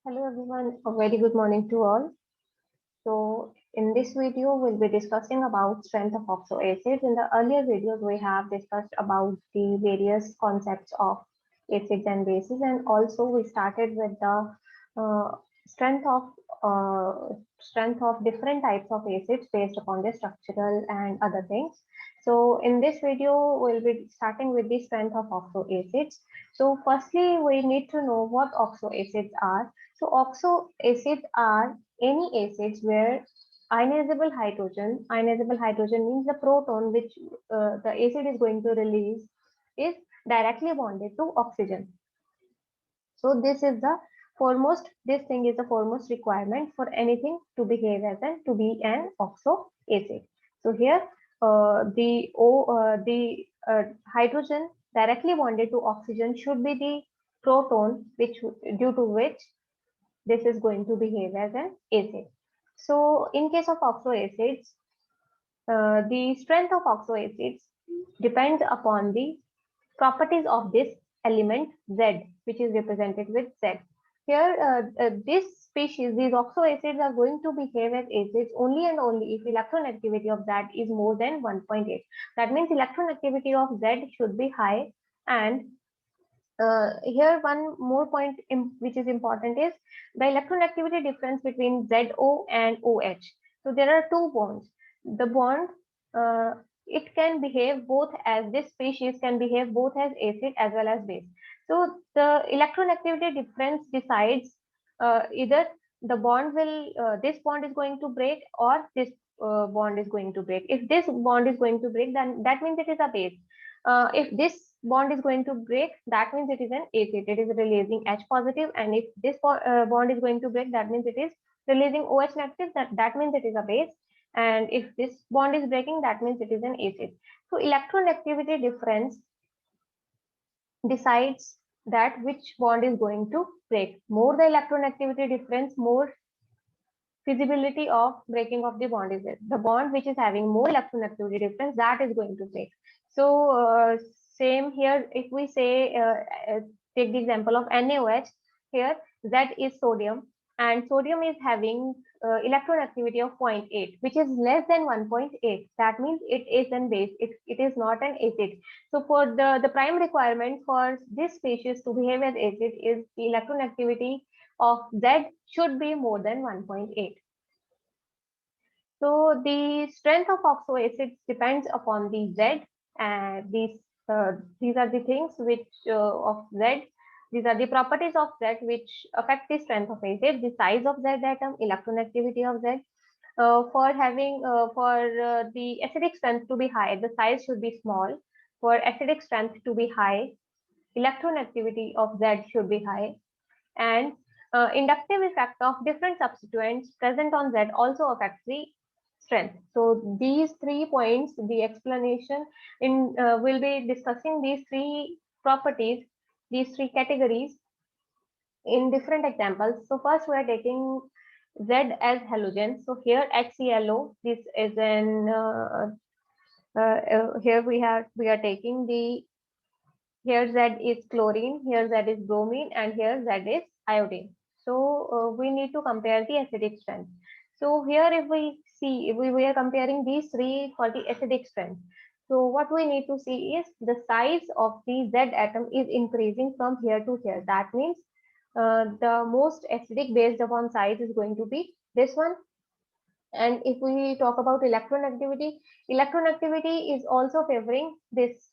Hello everyone, a very good morning to all. So in this video, we'll be discussing about strength of oxo acids. In the earlier videos, we have discussed about the various concepts of acids and bases, and also we started with the uh, strength of strength of different types of acids based upon their structural and other things. So in this video, we'll be starting with the strength of oxo acids. So firstly, we need to know what oxo acids are. So oxo acids are any acids where ionizable hydrogen means the proton which the acid is going to release is directly bonded to oxygen. So this thing is the foremost requirement for anything to behave as to be an oxo acid. So here the hydrogen directly bonded to oxygen should be the proton which due to which this is going to behave as an acid. So in case of oxo acids, the strength of oxo acids depends upon the properties of this element Z, which is represented with Z. Here, this species, these oxo acids are going to behave as acids only and only if electronegativity of Z is more than 1.8. That means electronegativity of Z should be high, and here one more point which is important is the electronegativity difference between ZO and OH. So there are two bonds. The bond uh, it can behave both as this species can behave both as acid as well as base. So the electronegativity difference decides either the bond will this bond is going to break or this bond is going to break. If this bond is going to break, then that means it is a base. If this bond is going to break, that means it is an acid. It is releasing H positive, and if this bond is going to break, that means it is releasing OH negative. That means it is a base, and if this bond is breaking, that means it is an acid. So electronegativity difference decides that which bond is going to break. More the electronegativity difference, more feasibility of breaking of the bond is there. The bond which is having more electronegativity difference, that is going to break. So same here, if we say take the example of NaOH, here Z is sodium, and sodium is having electronegativity of 0.8, which is less than 1.8. That means it is an base. It is not an acid. So for the prime requirement for this species to behave as acid is the electronegativity of Z should be more than 1.8. So the strength of oxo acids depends upon the Z, and these are the things which of Z. These are the properties of Z which affect the strength of acid: the size of Z atom, electronegativity of Z. For the acidic strength to be high, the size should be small. For acidic strength to be high, electronegativity of Z should be high, and inductive effect of different substituents present on Z also affects the strength. So these 3 points, the explanation in will be discussing these three properties, these three categories in different examples. So first we are taking Z as halogen. So here HClO, this is an here we are taking the here Z is chlorine, here Z is bromine, and here Z is iodine. So we need to compare the acidic strength. So here if we see, if we are comparing these three for the acidic strength. So what we need to see is the size of the Z atom is increasing from here to here. That means the most acidic based upon size is going to be this one. And if we talk about electronegativity, electronegativity is also favoring this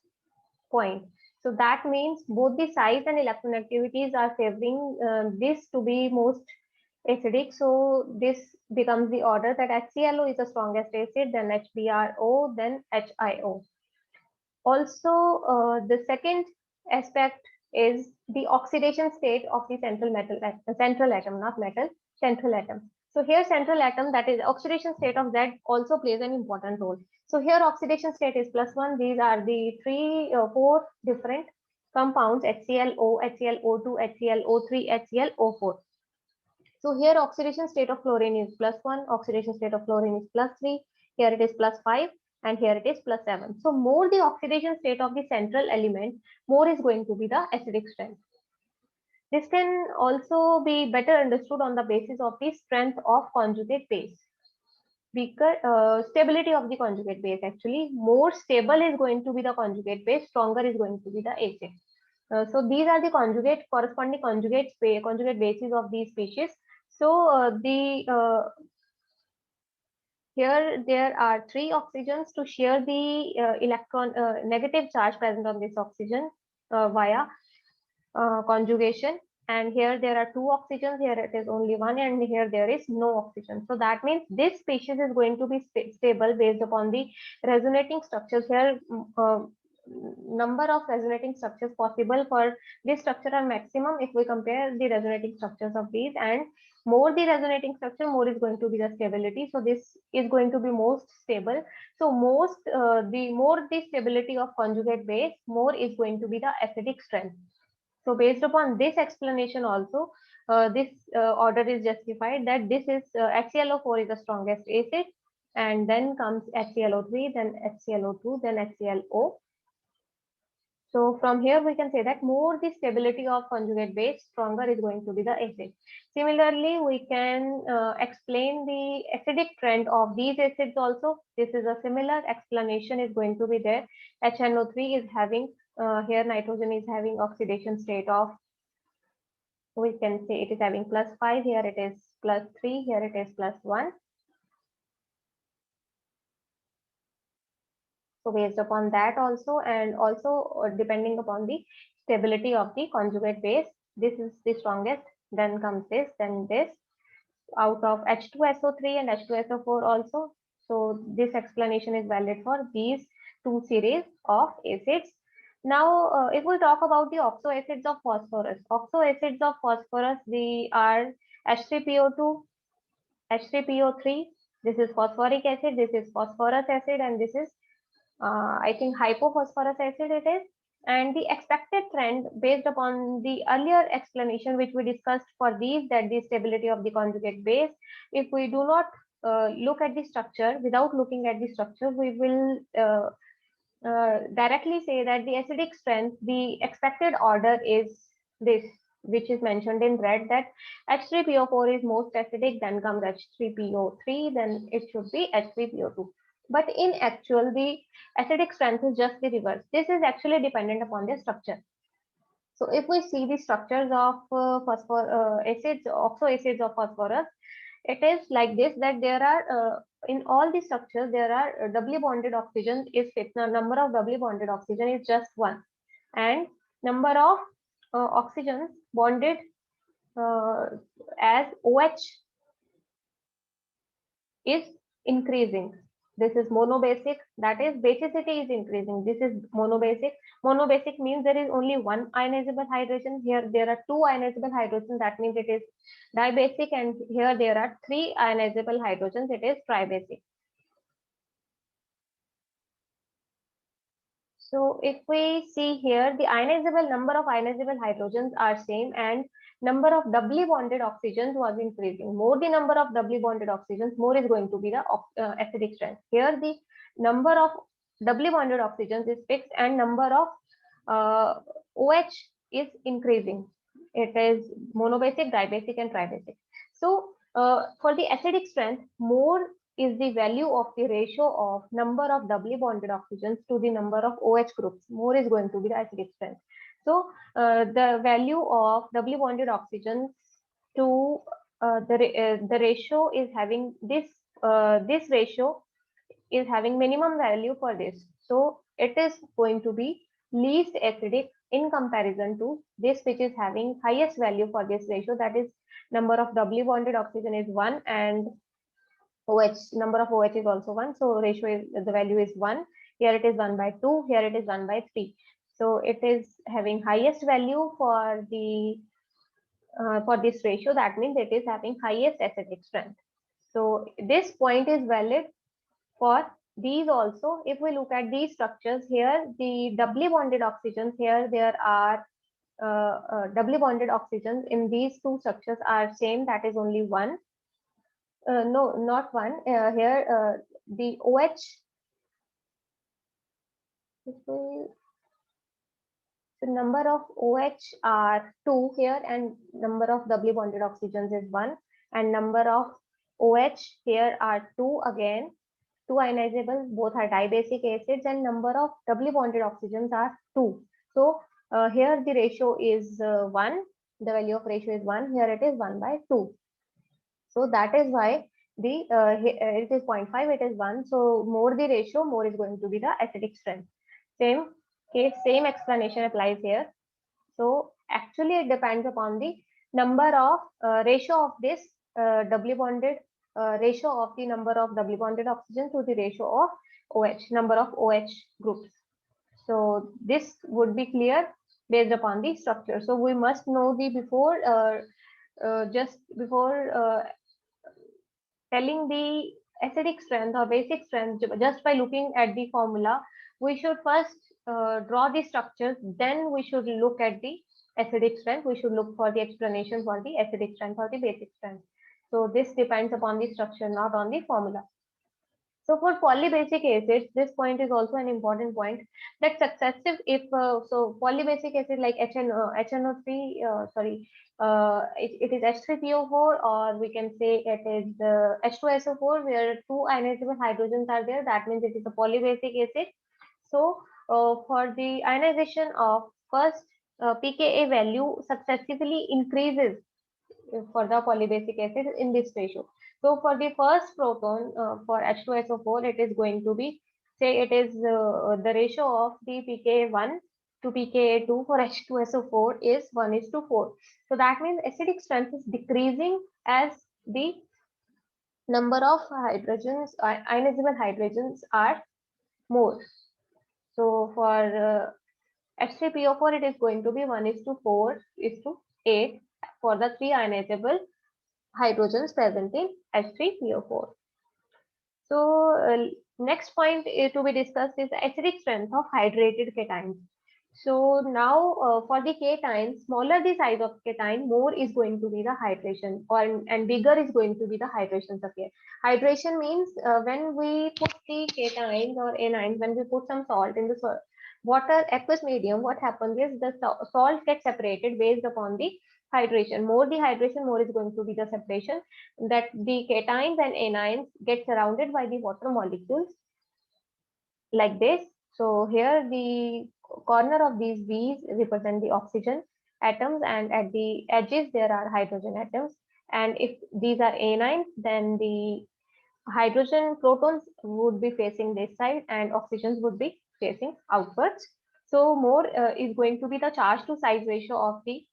point. So that means both the size and electronegativities are favoring this to be most acidic. So this becomes the order that HClO is the strongest acid, then HBrO, then HIO. Also, the second aspect is the oxidation state of the central atom, not metal, central atom. So here central atom, that is oxidation state of Z, also plays an important role. So here oxidation state is +1. These are the four different compounds: HClO, HClO2, HClO3, HClO4. So here oxidation state of chlorine is +1, oxidation state of fluorine is +3, here it is +5, and here it is +7. So more the oxidation state of the central element, more is going to be the acidic strength. This can also be better understood on the basis of the strength of conjugate base. Weaker stability of the conjugate base, actually more stable is going to be the conjugate base, stronger is going to be the acid. So these are the corresponding conjugate bases of these species. So here there are 3 oxygens to share the electron negative charge present on this oxygen via conjugation, and here there are 2 oxygens, here it is only 1, and here there is no oxygen. So that means this species is going to be stable based upon the resonating structures. Here number of resonating structures possible for this structure are maximum if we compare the resonating structures of these, and more the resonating structure, more is going to be the stability. So this is going to be most stable. So the more the stability of conjugate base, more is going to be the acidic strength. So based upon this explanation also, this order is justified, that this is HClO4 is the strongest acid, and then comes HClO3, then HClO2, then HClO. So from here we can say that more the stability of conjugate base, stronger is going to be the acid. Similarly, we can explain the acidic trend of these acids also. This is a similar explanation is going to be there. HNO3 is having, here nitrogen is having oxidation state of, we can say it is having +5, here it is +3, here it is +1. So based upon that also, and also depending upon the stability of the conjugate base, this is the strongest, then comes this, then this, out of H2SO3 and H2SO4 also. So this explanation is valid for these 2 series of acids. Now, if we talk about the oxo acids of phosphorus, they are H3PO2, H3PO3. This is phosphoric acid, this is phosphorus acid, and this is I think hypophosphorus acid it is. And the expected trend based upon the earlier explanation which we discussed for these, that the stability of the conjugate base, if we do not look at the structure, without looking at the structure, we will directly say that the acidic strength, the expected order is this, which is mentioned in red, that H3PO4 is most acidic, then comes H3PO3, then it should be H3PO2. But in actual, the acidic strength is just the reverse. This is actually dependent upon the structure. So if we see the structures of acids, oxo acids of phosphorus, it is like this, that there are in all the structures there are doubly bonded oxygen is fixed. The number of doubly bonded oxygen is just 1, and number of oxygens bonded as OH is increasing. This is monobasic, that is basicity is increasing. This is monobasic. Monobasic means there is only one ionizable hydrogen. Here there are 2 ionizable hydrogens, that means it is dibasic, and here there are 3 ionizable hydrogens, it is tribasic. So if we see here, the ionizable number of ionizable hydrogens are same, and number of doubly bonded oxygens was increasing. More the number of doubly bonded oxygens, more is going to be the acidic strength. Here the number of doubly bonded oxygens is fixed, and number of OH is increasing. It is monobasic, dibasic, and tribasic. So for the acidic strength, more is the value of the ratio of number of doubly bonded oxygens to the number of OH groups. More is going to be the acidic strength. So the value of doubly bonded oxygens to the ratio is having this, this ratio is having minimum value for this. So it is going to be least acidic in comparison to this, which is having highest value for this ratio, that is number of doubly bonded oxygen is 1, and OH, number of OH is also 1. So ratio is, the value is 1. Here it is 1/2. Here it is 1/3. So it is having highest value for the for this ratio. That means it is having highest acidic strength. So this point is valid for these also. If we look at these structures here, the doubly bonded oxygens, here there are doubly bonded oxygens in these 2 structures are same, that is only 1. No, not 1. Here the OH, So number of OH are 2 here, and number of doubly bonded oxygens is 1, and number of OH here are 2 again, 2 ionizable, both are dibasic acids, and number of doubly bonded oxygens are 2. So here the ratio is 1, the value of ratio is 1, here it is 1 by 2. So that is why the it is 0.5, it is 1. So more the ratio, more is going to be the acidic strength. Same case, same explanation applies here. So actually it depends upon the number of ratio of this doubly bonded ratio of the number of doubly bonded oxygen to the ratio of OH, number of OH groups. So this would be clear based upon the structure. So we must know the before just before telling the acidic strength or basic strength just by looking at the formula, we should first draw the structures, then we should look at the acidic strength. We should look for the explanation for the acidic strength or the basic strength. So this depends upon the structure, not on the formula. So for polybasic acids, this point is also an important point, that successive if so polybasic acid like HNO3 it is H3PO4, or we can say it is H2SO4, where 2 ionizable hydrogens are there. That means it is a polybasic acid. So for the ionization of first pKa value successively increases for the polybasic acid in this ratio. So for the first proton for H2SO4, it is going to be, say it is the ratio of the pKa1 to pKa2 for H2SO4 is 1:4. So that means acidic strength is decreasing as the number of hydrogens, ionizable hydrogens are more. So for H3PO4, it is going to be 1:4:8 for the 3 ionizable hydrogens present in H3PO4. So next point to be discussed is the acidic strength of hydrated cations. So now for the cation, smaller the size of cation, more is going to be the hydration, and bigger is going to be the hydration appear. Hydration means when we put the cations or anions, when we put some salt in the water aqueous medium, what happens is the salt gets separated based upon the hydration. More the hydration, more is going to be the separation, that the cations and anions get surrounded by the water molecules like this. So here the corner of these V's represent the oxygen atoms, and at the edges there are hydrogen atoms. And if these are anions, then the hydrogen protons would be facing this side and oxygens would be facing outwards. So more is going to be the charge to size ratio of the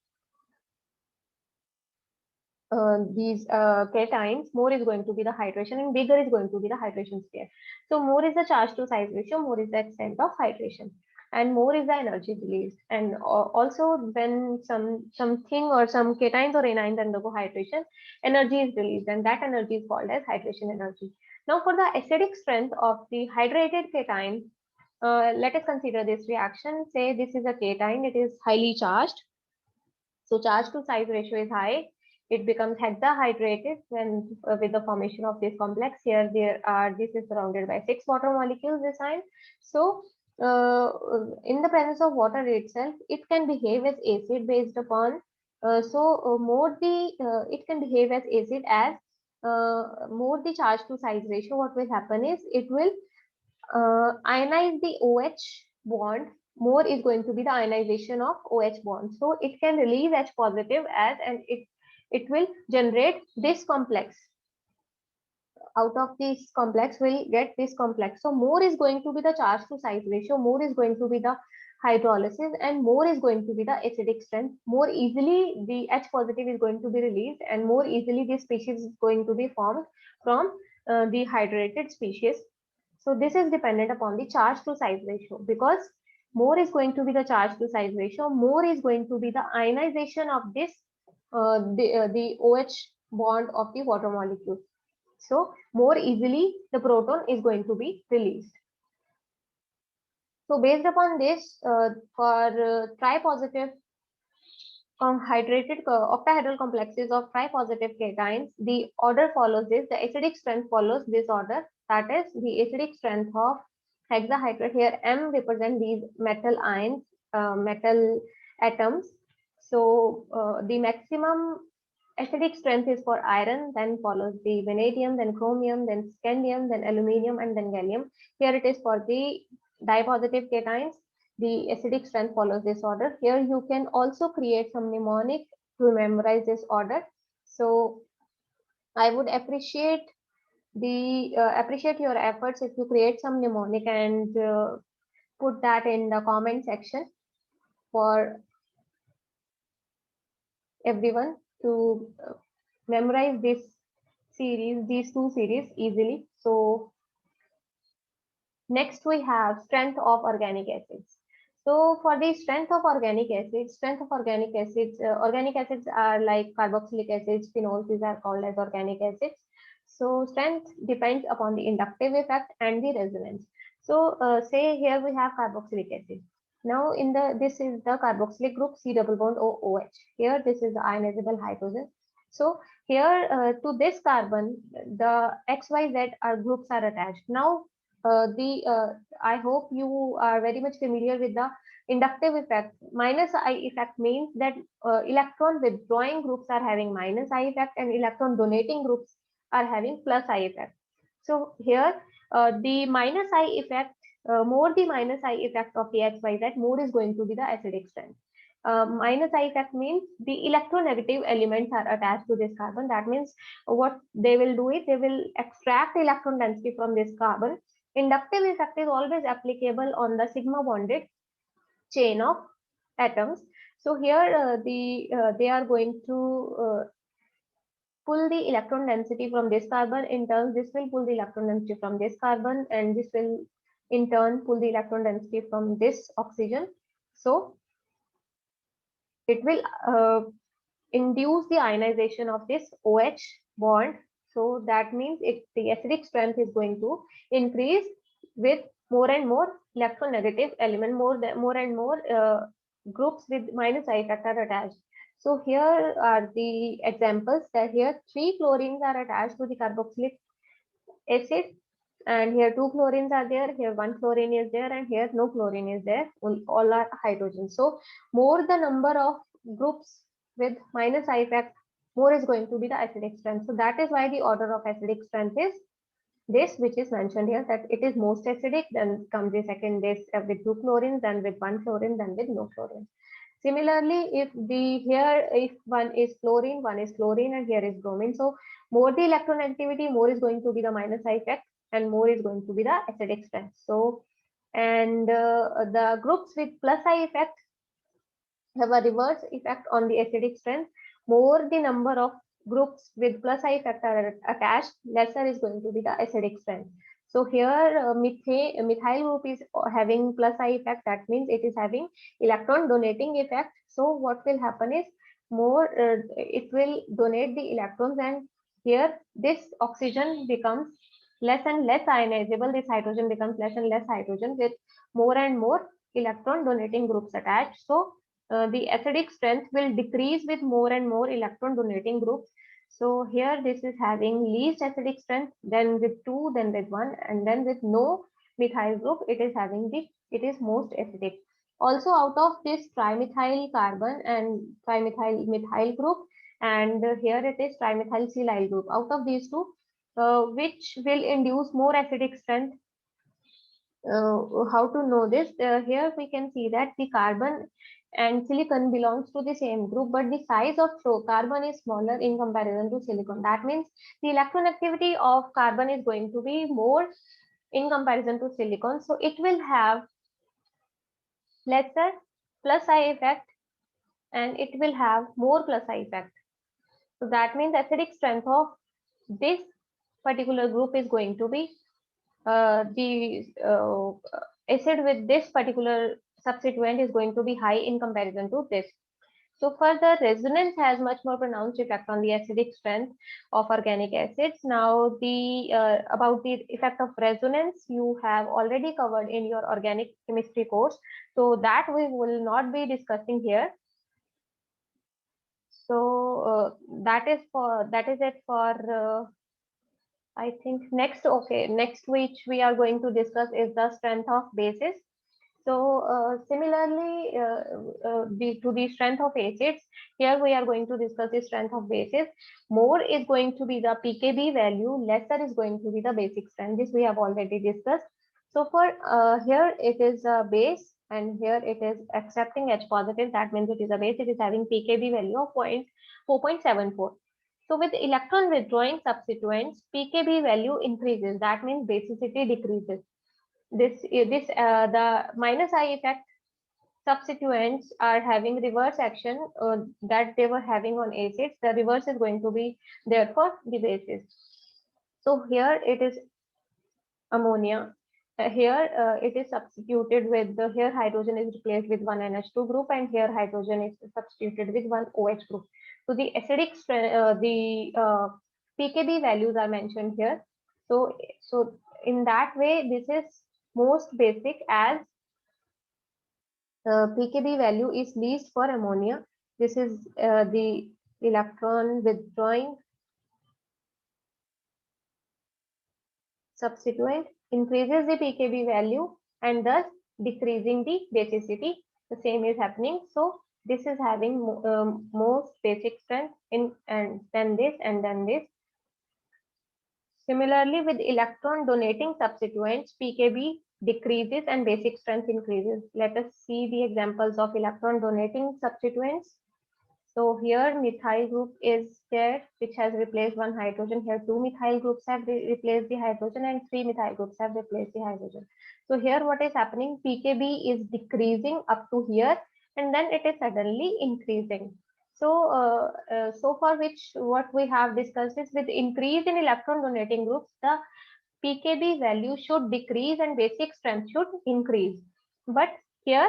these cations. More is going to be the hydration, and bigger is going to be the hydration sphere. So more is the charge to size ratio, more is the extent of hydration, and more is the energy released. And also when something or some cations or anions undergo hydration, energy is released, and that energy is called as hydration energy. Now for the acidic strength of the hydrated cation, let us consider this reaction. Say this is a cation, it is highly charged. So charge to size ratio is high. It becomes hexahydrated when with the formation of this complex. Here this is surrounded by 6 water molecules this ion. So in the presence of water itself, it can behave as acid based upon more the it can behave as acid as more the charge to size ratio. What will happen is it will ionize the OH bond. More is going to be the ionization of OH bond. So it can release H positive as, and it will generate this complex. Out of this complex will get this complex. So more is going to be the charge to size ratio, more is going to be the hydrolysis, and more is going to be the acidic strength. More easily the H positive is going to be released, and more easily this species is going to be formed from the hydrated species. So this is dependent upon the charge to size ratio, because more is going to be the charge to size ratio, more is going to be the ionization of this the OH bond of the water molecule. So more easily the proton is going to be released. So based upon this, for tri-positive hydrated octahedral complexes of tri-positive cations, the order follows this. The acidic strength follows this order. That is the acidic strength of hexahydrate. Here M represent these metal ions metal atoms. So the maximum acidic strength is for iron, then follows the vanadium, then chromium, then scandium, then aluminium, and then gallium. Here it is for the dipositive cations. The acidic strength follows this order. Here you can also create some mnemonic to memorize this order. So I would appreciate your efforts if you create some mnemonic and put that in the comment section for everyone to memorize these two series easily. So next we have strength of organic acids. So for the strength of organic acids, organic acids are like carboxylic acids, phenols, these are called as organic acids. So strength depends upon the inductive effect and the resonance. So say here we have carboxylic acid. Now this is the carboxylic group C double bond OH. Here this is the ionizable hydrogen. So here to this carbon, the XYZ are groups are attached. Now I hope you are very much familiar with the inductive effect. Minus I effect means that electron withdrawing groups are having minus I effect and electron donating groups are having plus I effect. So here the minus I effect, more the minus I effect of the XYZ, more is going to be the acidic strength. Minus I effect means the electronegative elements are attached to this carbon. That means what they will do is they will extract electron density from this carbon. Inductive effect is always applicable on the sigma bonded chain of atoms. So here they are going to pull the electron density from this carbon. In turn, this will pull the electron density from this carbon, and this will in turn pull the electron density from this oxygen. So it will induce the ionization of this OH bond. So that means the acidic strength is going to increase with more and more electronegative element, more and more groups with minus I effect are attached. So here are the examples that here 3 chlorines are attached to the carboxylic acid, and here 2 chlorines are there, here 1 chlorine is there, and here no chlorine is there, all are hydrogen. So more the number of groups with minus I effect, more is going to be the acidic strength. So that is why the order of acidic strength is this, which is mentioned here, that it is most acidic, then comes the second base with 2 chlorines, then with 1 chlorine, then with no chlorine. Similarly, if one is fluorine, one is chlorine, and here is bromine. So more the electronegativity, more is going to be the minus I effect, and more is going to be the acidic strength. So, and the groups with plus I effect have a reverse effect on the acidic strength. More the number of groups with plus I effect are attached, lesser is going to be the acidic strength. So here methyl group is having plus I effect. That means it is having electron donating effect. So what will happen is more it will donate the electrons, and here this oxygen becomes less and less ionizable. This hydrogen becomes less and less hydrogen with more and more electron donating groups attached. So the acidic strength will decrease with more and more electron donating groups. So here this is having least acidic strength, then with 2, then with 1, and then with no methyl group, it is most acidic. Also out of this trimethyl carbon and trimethyl methyl group, and here it is trimethyl silyl group. Out of these two, which will induce more acidic strength? How to know this? Here we can see that the carbon and silicon belongs to the same group, but the size of carbon is smaller in comparison to silicon. That means the electronactivity of carbon is going to be more in comparison to silicon. So it will have lesser plus I effect, and it will have more plus I effect. So that means acidic strength of this particular group is going to be the acid with this particular substituent is going to be high in comparison to this. So further, resonance has much more pronounced effect on the acidic strength of organic acids. Now the about the effect of resonance you have already covered in your organic chemistry course, so that we will not be discussing here. So that is it for I think next which we are going to discuss is the strength of bases. So similarly, to the strength of acids, here we are going to discuss the strength of bases. More is going to be the pKb value, lesser is going to be the basic strength. This we have already discussed. So for here it is a base and here it is accepting H positive. That means it is a base. It is having pKb value of 4.74. So with electron withdrawing substituents, pKb value increases. That means basicity decreases. The minus I effect substituents are having reverse action that they were having on acids. The reverse is going to be there for the bases. So here it is ammonia. Here it is substituted with the here hydrogen is replaced with one NH2 group and here hydrogen is substituted with one OH group. So the acidic pKb values are mentioned here. So in that way, this is most basic as pKb value is least for ammonia. This is the electron withdrawing substituent increases the pKb value and thus decreasing the basicity. The same is happening. So this is having most basic strength in and then this and then this. Similarly, with electron donating substituents, pKb decreases and basic strength increases. Let us see the examples of electron donating substituents. So here methyl group is there, which has replaced one hydrogen. Here two methyl groups have replaced the hydrogen and three methyl groups have replaced the hydrogen. So here what is happening, pKb is decreasing up to here and then it is suddenly increasing. So far which what we have discussed is with increase in electron donating groups, the pKb value should decrease and basic strength should increase. But here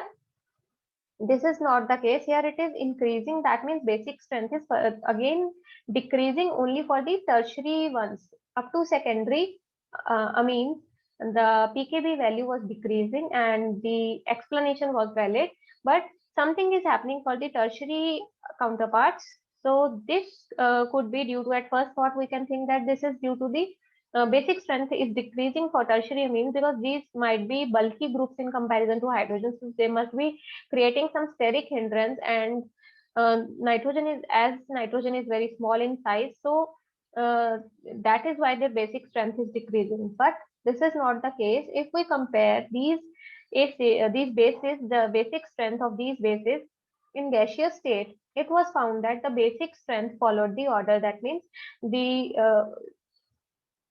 this is not the case. Here it is increasing. That means basic strength is again decreasing only for the tertiary ones. Up to secondary amines, the pKb value was decreasing and the explanation was valid. But something is happening for the tertiary counterparts. So this could be due to, at first thought we can think that this is due to the basic strength is decreasing for tertiary amines because these might be bulky groups in comparison to hydrogen. So they must be creating some steric hindrance and nitrogen is very small in size. So that is why their basic strength is decreasing. But this is not the case. If we compare these bases, the basic strength of these bases in gaseous state, it was found that the basic strength followed the order. That means the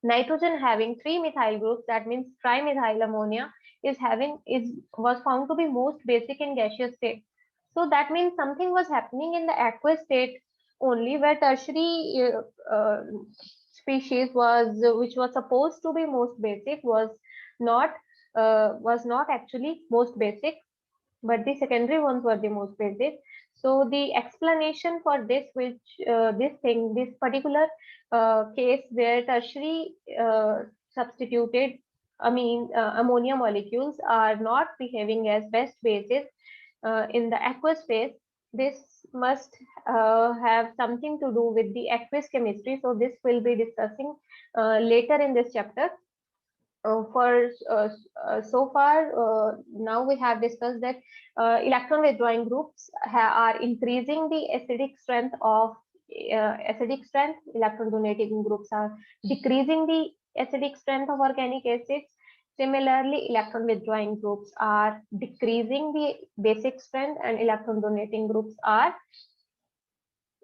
nitrogen having three methyl groups, that means trimethyl ammonia was found to be most basic in gaseous state. So that means something was happening in the aqueous state only, where tertiary species which was supposed to be most basic not was not actually most basic, but the secondary ones were the most basic. So the explanation for this, this particular case where tertiary substituted ammonia molecules are not behaving as best bases in the aqueous phase, this must have something to do with the aqueous chemistry. So this will be discussing later in this chapter. So far, now we have discussed that electron withdrawing groups are increasing the acidic strength of electron donating groups are decreasing the acidic strength of organic acids. Similarly, electron withdrawing groups are decreasing the basic strength and electron donating groups are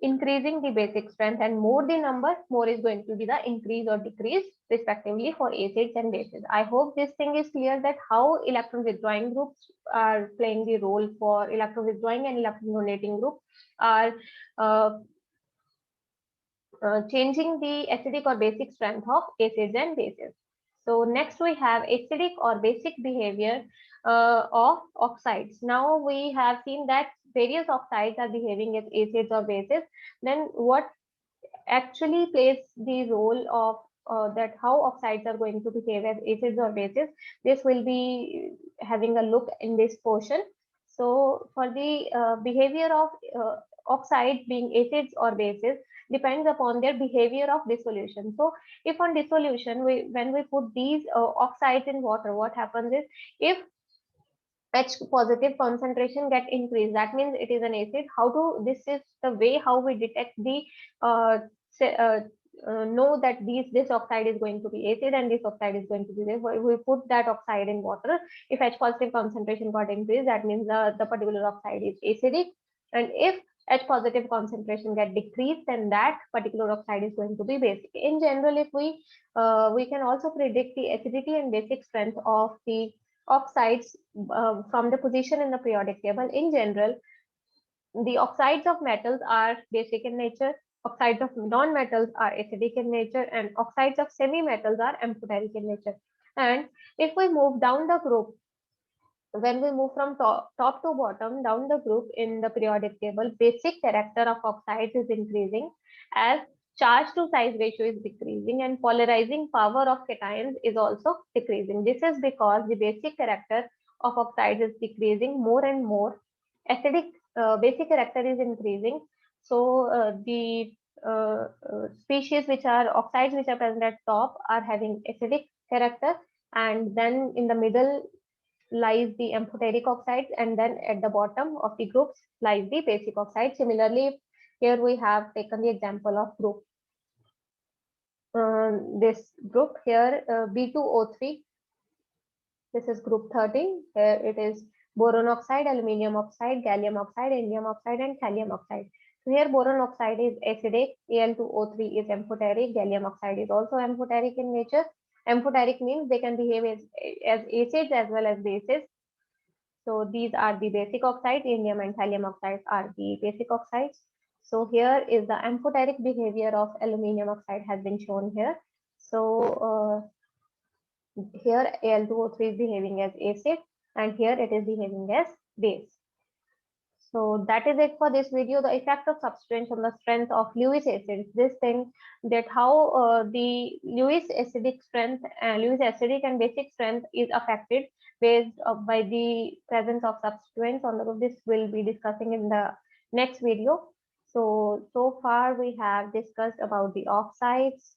increasing the basic strength, and more the number, more is going to be the increase or decrease respectively for acids and bases. I hope this thing is clear that how electron withdrawing groups are playing the role for electron withdrawing and electron donating group are changing the acidic or basic strength of acids and bases. So next we have acidic or basic behavior of oxides. Now we have seen that various oxides are behaving as acids or bases. Then what actually plays the role of that how oxides are going to behave as acids or bases? This will be having a look in this portion. So for the behavior of oxides being acids or bases depends upon their behavior of dissolution. So if on dissolution, when we put these oxides in water, what happens is if H positive concentration get increased. That means it is an acid. How to, this is the way how we detect the know that this oxide is going to be acid and this oxide is going to be there. We put that oxide in water. If H positive concentration got increased, that means the particular oxide is acidic. And if H positive concentration get decreased, then that particular oxide is going to be basic. In general, if we can also predict the acidity and basic strength of the oxides from the position in the periodic table. In general, the oxides of metals are basic in nature, oxides of non-metals are acidic in nature, and oxides of semi-metals are amphoteric in nature. And if we move down the group, when we move from top to bottom down the group in the periodic table, basic character of oxides is increasing as charge to size ratio is decreasing and polarizing power of cations is also decreasing. This is because the basic character of oxides is decreasing more and more. Acidic basic character is increasing. So the species which are oxides which are present at top are having acidic character, and then in the middle lies the amphoteric oxides, and then at the bottom of the groups lies the basic oxide. Similarly, here we have taken the example of group. This group here, B2O3, this is group 13. Here it is boron oxide, aluminium oxide, gallium oxide, indium oxide, and thallium oxide. So here boron oxide is acidic, Al2O3 is amphoteric, gallium oxide is also amphoteric in nature. Amphoteric means they can behave as acids as well as bases. So these are the basic oxides. Indium and thallium oxides are the basic oxides. So here is the amphoteric behavior of aluminium oxide has been shown here. So here Al2O3 is behaving as acid, and here it is behaving as base. So that is it for this video. The effect of substituents on the strength of Lewis acids. This thing that how the Lewis acidic strength, Lewis acidic and basic strength is affected based by the presence of substituents on the group. This will be discussing in the next video. So far we have discussed about the oxides.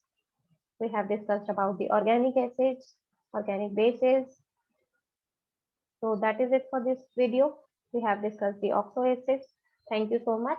We have discussed about the organic acids, organic bases. So that is it for this video. We have discussed the oxo acids. Thank you so much.